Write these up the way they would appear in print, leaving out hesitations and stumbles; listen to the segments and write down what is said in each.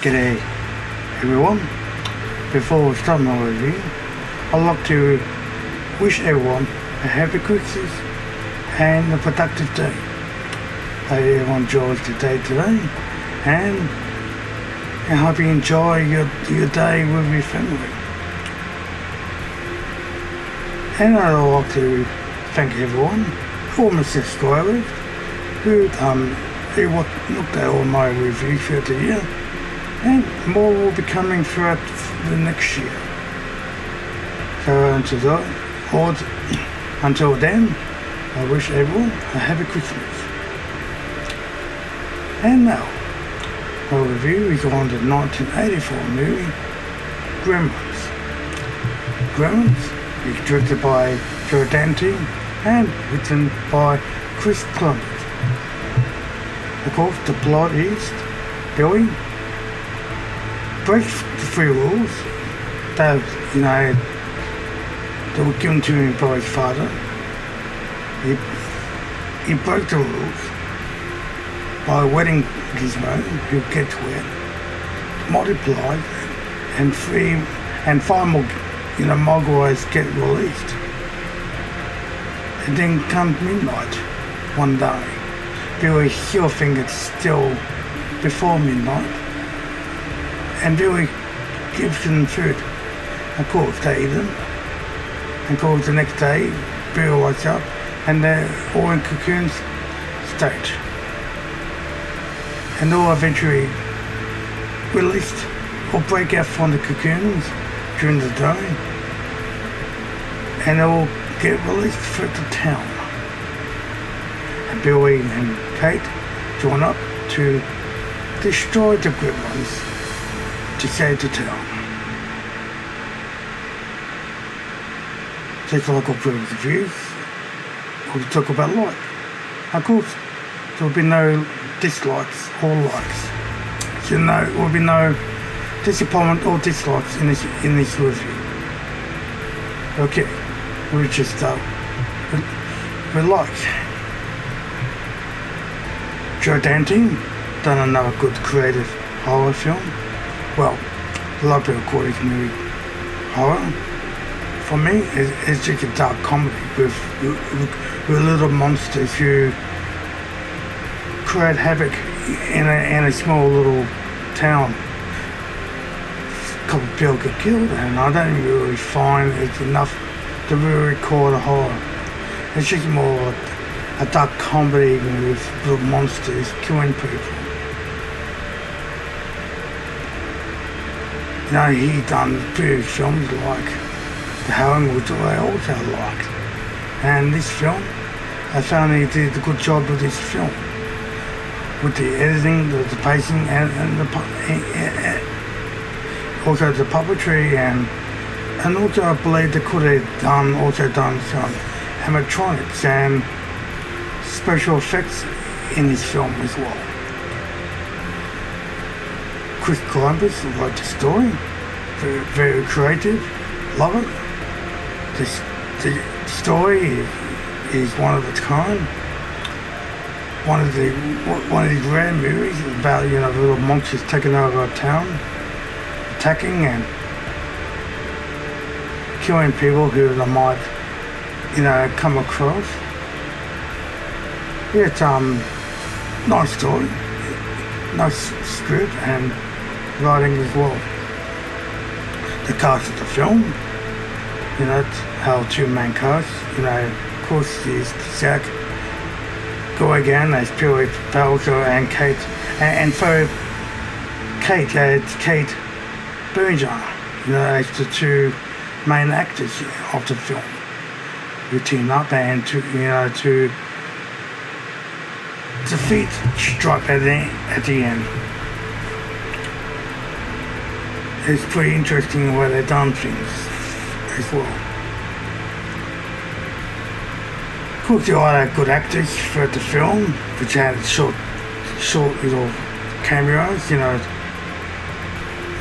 G'day everyone. Before we start my review, I'd like to wish everyone a happy Christmas and a productive day. Hope everyone enjoys the day today, and I hope you enjoy your day with your family. And I'd like to thank everyone, all my subscribers who looked at all my reviews throughout the year, and more will be coming throughout the next year. So until then, I wish everyone a happy Christmas. And now, my review is on the 1984 movie Gremlins. Gremlins is directed by Joe Dante and written by Chris Columbus. Of course, the plot is Billy breaks the three rules that were given to him by his father. He broke the rules by wetting Gizmo, who gets wet, multiplied, and five more mogwais get released. And then comes midnight one day. Billy still thinks it's still before midnight, and Billy gives them food. Of course, they eat them. And of course, the next day, Billy wakes up and they're all in cocoon state. And they'll eventually released or break out from the cocoons during the day, and they'll get released through the town. And Billy and Kate join up to destroy the Gremlins to save the town. Just like all previous reviews, we'll talk about light. Of course, there will be no dislikes or likes. So there will be no disappointment or dislikes in this review. Okay, we'll just start with likes. Joe Dante done another good creative horror film. Well, a lot of people call this movie horror. For me, it's just a dark comedy with little monsters who create havoc in a small little town. A couple of people get killed, and I don't really find it's enough to really call it a horror. It's just more a dark comedy with little monsters killing people. He done previous films like The Howling, which I also liked. And this film, I found he did a good job with this film. With the editing, the pacing, and also the puppetry, and also I believe they could have done some animatronics and special effects in this film as well. Chris Columbus wrote the story, very, very creative, love it. The story is one of its kind. One of these rare movies about little monsters taking over a town, attacking and killing people who they might come across. Yeah, it's nice story, nice script and writing as well. The cast of the film, it's our two main casts. Of course, is Zach Goigan as Billy Falco and Kate, and for Kate, it's Kate Berger, as the two main actors of the film, who team up and to defeat Stripe at the end. It's pretty interesting the way they've done things as well. Of course, there are good actors for the film, which had short little cameos.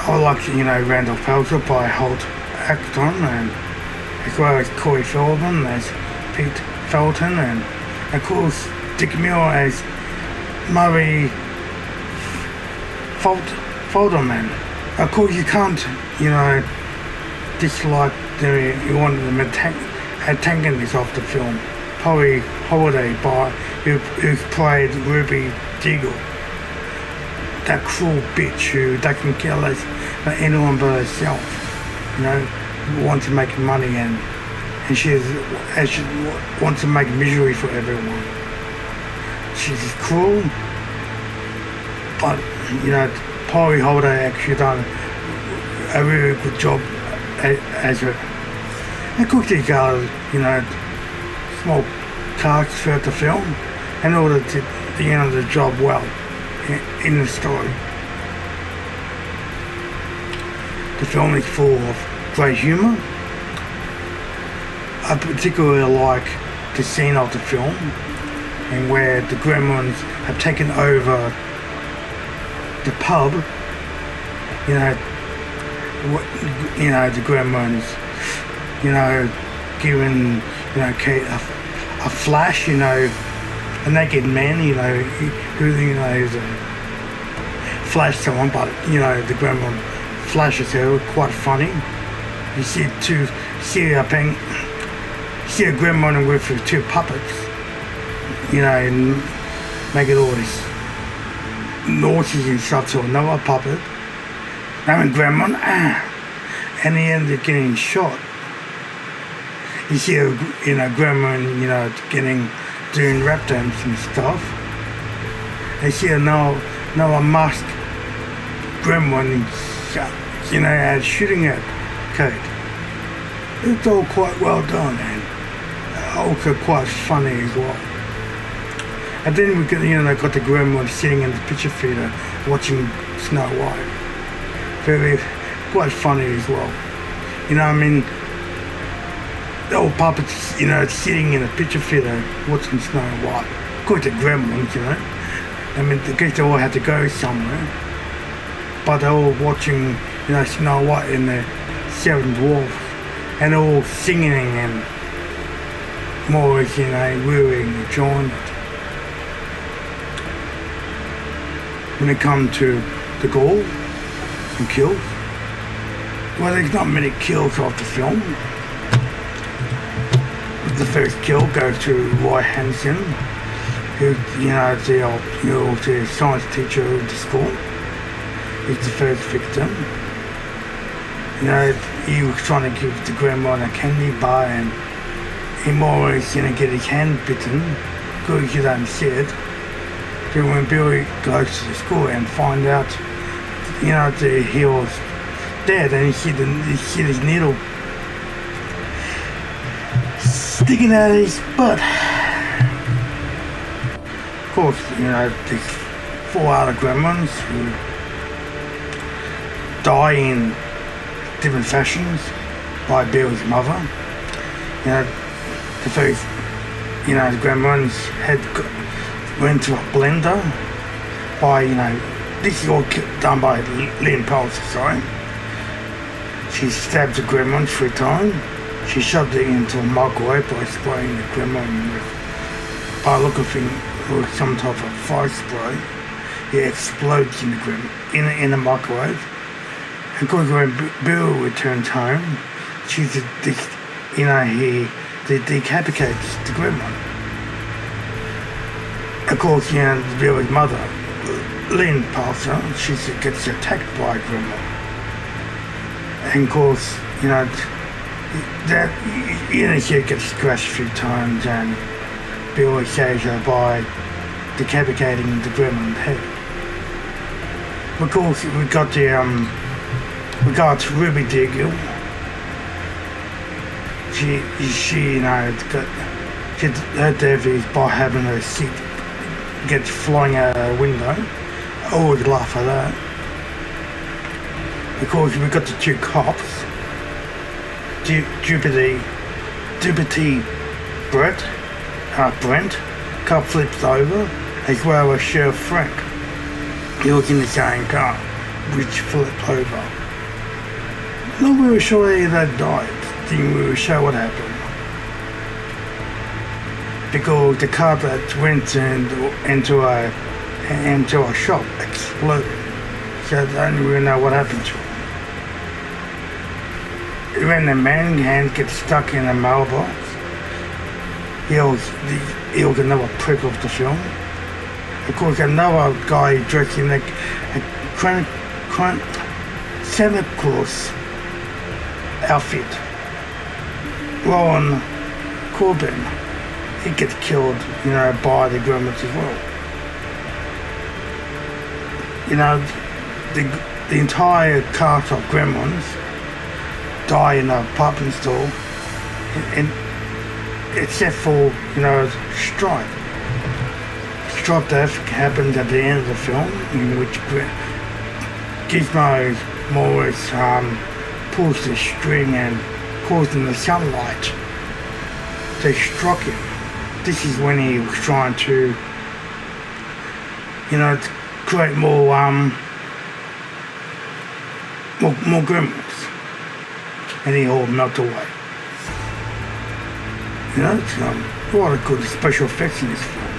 I like Randall Pelzer by Holt Acton, and as well as Corey Feldman as Pete Felton, and of course Dick Muir as Murray folder man. Of course, you can't, dislike one of the antagonists of the film, Holly Holiday, who played Ruby Deagle, that cruel bitch who doesn't care less about anyone but herself. Wants to make money and she wants to make misery for everyone. She's cruel, but Polly Holiday actually done a really good job as her. And Cookie got small tasks throughout the film in order to do the job well in the story. The film is full of great humour. I particularly like the scene of the film and where the Gremlins have taken over the pub. The Gremlins, giving Kate a flash, a naked man, who's flash someone, but the Gremlin flashes her, quite funny. You see a Gremlin with two puppets, and making all this noises and stuff to another puppet. And Gremlin, and he ended up getting shot. You see a Gremlin, doing rap dance and stuff. You see another masked Gremlin, shooting at Kate. It's all quite well done and also quite funny as well. And then we got the Gremlin sitting in the picture theater watching Snow White. Very quite funny as well. The old puppets, sitting in a picture theater watching Snow White. Of course, the Gremlins, I guess they all had to go somewhere. But they're all watching, Snow White in the Seven Dwarfs, and all singing and more, really enjoying it. When it comes to the gore and kills, well, there's not many kills of the film. The first kill goes to Roy Hansen, who, the science teacher of the school. He's the first victim. He was trying to give the Gremlin a candy bar and he more or less get his hand bitten, because he doesn't see it. Then when Billy goes to the school and find out, that he was dead, and he see his needle sticking out of his butt. Of course, these 4 other Gremlins who die in different fashions by Billy's mother. The first, the Gremlins went to a blender by, this is all done by Lynn Palser, sorry. She stabbed the Gremlin 3 times. She shoved it into a microwave by spraying the Gremlin with, by look of thing, or some type of fire spray. It explodes in the microwave. And of course, when Bill returns home, he decapitates the Gremlin. Of course, Billy's mother, Lynn Palser, she gets attacked by a Gremlin. And of course, she gets scratched a few times, and Billy saves her by decapitating the Gremlin's head. Of course, we got Ruby Deagle. Her death is by having her seat get flying out of her window. I always laugh at that. Of course, we got the 2 cops. Deputy Brent, car flips over, as well as Sheriff Frank. He was in the same car, which flipped over. Not really sure they died. Didn't really show what happened. Because the car that went into a shop exploded. so they don't really know what happened to him. When the man hand gets stuck in a mailbox, he'll get another prick of the film. Of course, another guy dressed in a Santa Claus outfit, Ron Corbin, he gets killed, by the Gremlins as well. The entire cast of Gremlins die in an apartment store, and except for, Stripe. Stripe death happens at the end of the film, in which Gizmo Morris pulls the string and causing the sunlight to struck him. This is when he was trying to, create more Gremlins, and he all melt away. It's a lot of good special effects in this film.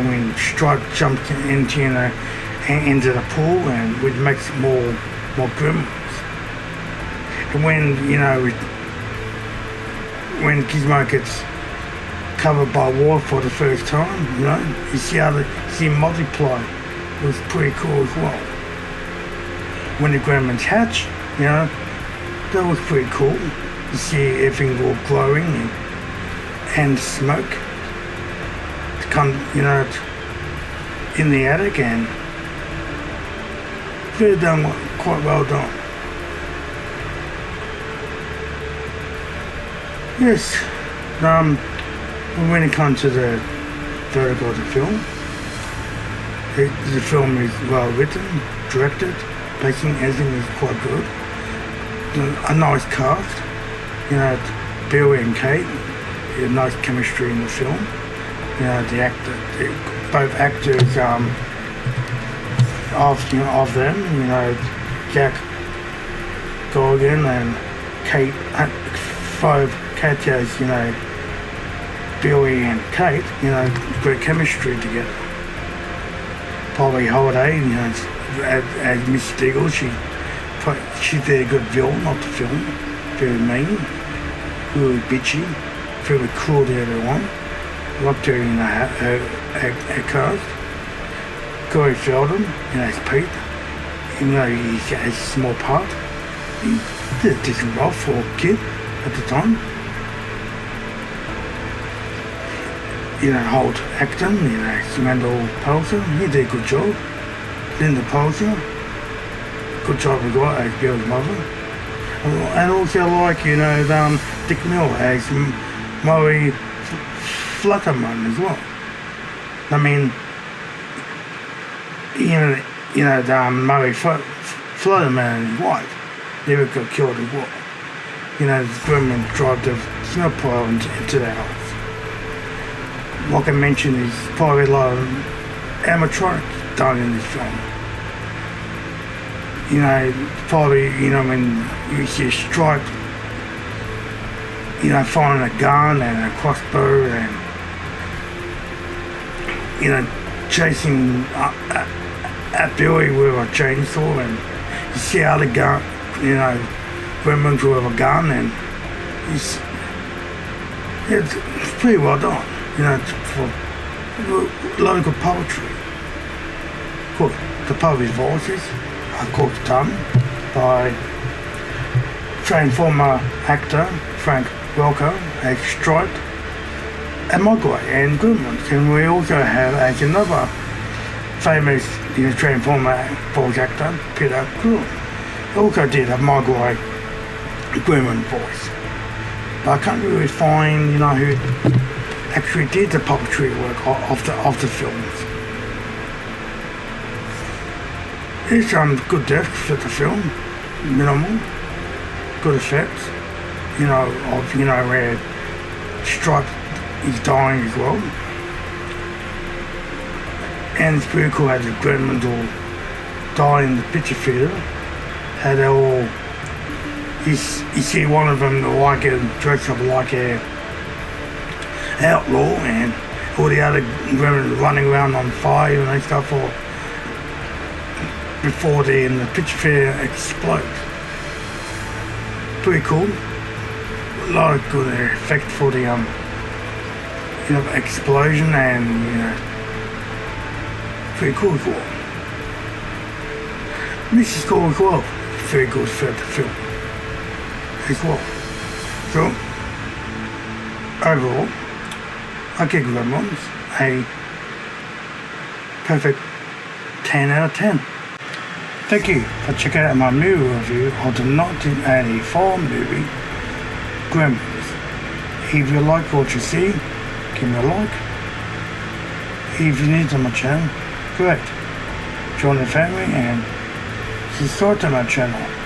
When Stripe jumps into the pool, and which makes more Gremlins. And when Gizmo gets covered by water for the first time, you see him multiply. It was pretty cool as well. When the Gremlins hatch, that was pretty cool. You see everything all glowing and smoke to come, in the attic, and very done, quite well done. Yes, when it comes to the vertigo of the film, the film is well written, directed, pacing, everything is quite good. A nice cast, Billy and Kate, a nice chemistry in the film. Both actors of them, Jack Gorgon and Kate, both characters, Billy and Kate, great chemistry together. Polly Holiday, as Miss Diggle, she did a good villain of the film. Very mean, really bitchy, very cruel to everyone. Loved her in her cast. Corey Feldman, as Pete, even though he has a small part, he did a decent role for a kid at the time. Holt Acton, Randall Pelzer, he did a good job. Linda Pelzer, good job as well as Bill's mother. And also Dick Miller as Murray Flutterman as well. Murray Flutterman and his wife never got killed as well. The Gremlins drive the snowplow into the house. Like I mentioned, there's probably a lot of animatronics done in this film. When you see a Stripe, firing a gun and a crossbow and, chasing at Billy with a chainsaw, and you see other gun, Gremlins with a gun, and it's pretty well done, for a lot of good poetry. Of course, the poet's voices are, of course, done by Transformer actor Frank Welker as Stripe and Mogwai and Gremlins. And we also have as another famous Transformer voice actor, Peter Quill. Also did a Mogwai Gremlin voice. But I can't really find, who actually did the puppetry work of the films. There's some good depth for the film, minimal, good effects, where Stripe is dying as well. And it's pretty cool how the Gremlins all die in the picture theatre, how they all, you see one of them dressed up like a outlaw, and all the other Gremlins running around on fire and stuff, or before the picture fair explodes. Pretty cool. A lot of good effect for the explosion, and pretty cool as well. This is cool as well. Very good for the film as well. So overall, I give Gremlins a perfect 10 out of 10. Thank you for checking out my movie review of the 1984 movie Gremlins. If you like what you see, give me a like. If you're new to my channel, great. Join the family and subscribe to my channel.